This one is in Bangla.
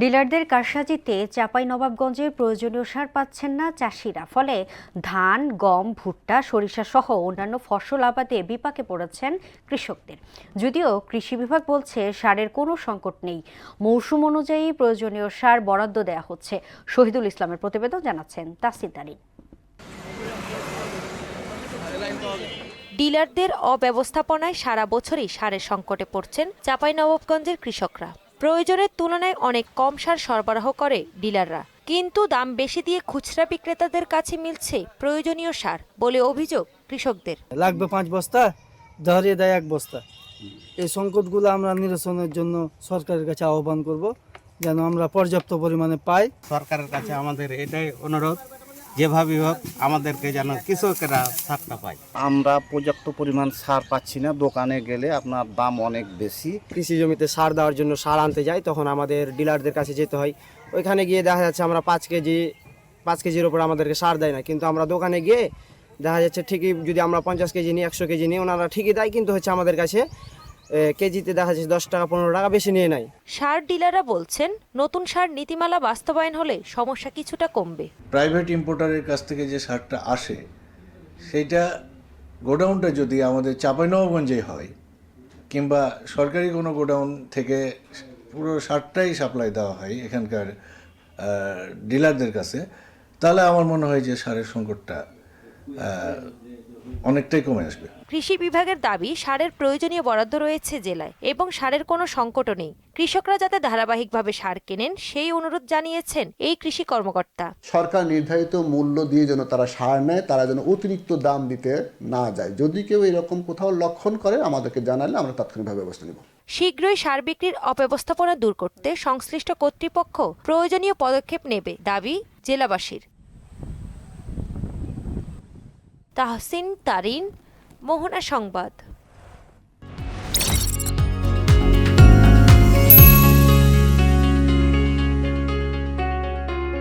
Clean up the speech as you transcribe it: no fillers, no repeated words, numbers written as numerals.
ডিলারদের কারসাজিতে চাঁপাইনবাবগঞ্জের প্রয়োজনীয় সার পাচ্ছেন না চাষিরা, ফলে ধান, গম, ভুট্টা, সরিষা সহ অন্যান্য ফসল আবাদে বিপাকে পড়েছেন কৃষকদের। যদিও কৃষি বিভাগ বলছে সারের কোনো সংকট নেই, মৌসুম অনুযায়ী প্রয়োজনীয় সার বরাদ্দ দেওয়া হচ্ছে। শহীদুল ইসলামের প্রতিবেদন, জানাচ্ছেন তাসিন তারিন। ডিলারদের অব্যবস্থাপনায় সারা বছরই সারের সংকটে পড়ছেন চাঁপাইনবাবগঞ্জের কৃষকরা। প্রয়োজনের তুলনায় অনেক কম সার সরবরাহ করে ডিলাররা, কিন্তু দাম বেশি দিয়ে খুচরা বিক্রেতাদের কাছে মিলছে প্রয়োজনীয় সার বলে অভিযোগ কৃষকদের। লাগবে 5 বস্তা, ধরিয়ে দেয় 1 বস্তা। এই সংকটগুলো আমরা নিরসনের জন্য সরকারের কাছে আহ্বান করব, যেন আমরা পর্যাপ্ত পরিমাণে পাই। সরকারের কাছে আমাদের এটাই অনুরোধ, যেভাবে হোক আমাদেরকে যেন কৃষকেরা সারটা পায়। আমরা পর্যাপ্ত পরিমাণ সার পাচ্ছি না, দোকানে গেলে আপনার দাম অনেক বেশি। কৃষি জমিতে সার দেওয়ার জন্য সার আনতে যাই, তখন আমাদের ডিলারদের কাছে যেতে হয়। ওইখানে গিয়ে দেখা যাচ্ছে আমরা 5 কেজির ওপর আমাদেরকে সার দেয় না, কিন্তু আমরা দোকানে গিয়ে দেখা যাচ্ছে ঠিকই যদি আমরা 50 কেজি নিই, 100 কেজি নিই, ওনারা ঠিকই দেয়, কিন্তু হচ্ছে আমাদের কাছে কেজিতে দেখা যাচ্ছে 10 টাকা 15 টাকা বেশি নিয়ে নেয়। সার ডিলাররা বলছেন নতুন সার নীতিমালা বাস্তবায়ন হলে সমস্যা কিছুটা কমবে। প্রাইভেট ইম্পোর্টারের কাছ থেকে যে সারটা আসে, সেইটা গোডাউনটা যদি আমাদের চাঁপাইনবাবগঞ্জে হয়, কিংবা সরকারি কোনো গোডাউন থেকে পুরো সারটাই সাপ্লাই দেওয়া হয় এখানকার ডিলারদের কাছে, তাহলে আমার মনে হয় যে সারের সংকটটা অনেকটাই কমে আসবে। কৃষি বিভাগের দাবি, সারের প্রয়োজনীয় বরাদ্দ রয়েছে জেলায় এবং সারের কোনো সংকটও নেই। কৃষকরা যাতে ধারাবাহিকভাবে সার কেনেন সেই অনুরোধ জানিয়েছেন এই কৃষি কর্মকর্তা। সরকার নির্ধারিত মূল্য দিয়ে যেন তারা সার নেয়, তারা যেন অতিরিক্ত দাম দিতে না যায়। যদি কেউ এরকম কোথাও লক্ষণ করে আমাদেরকে জানালে আমরা তাৎক্ষণিকভাবে ব্যবস্থা নেব। শীঘ্রই সার বিক্রির অব্যবস্থাপনা দূর করতে সংশ্লিষ্ট কর্তৃপক্ষ প্রয়োজনীয় পদক্ষেপ নেবে দাবি জেলাবাসীর। তাহসিন তারিন, মোহনা সংবাদ।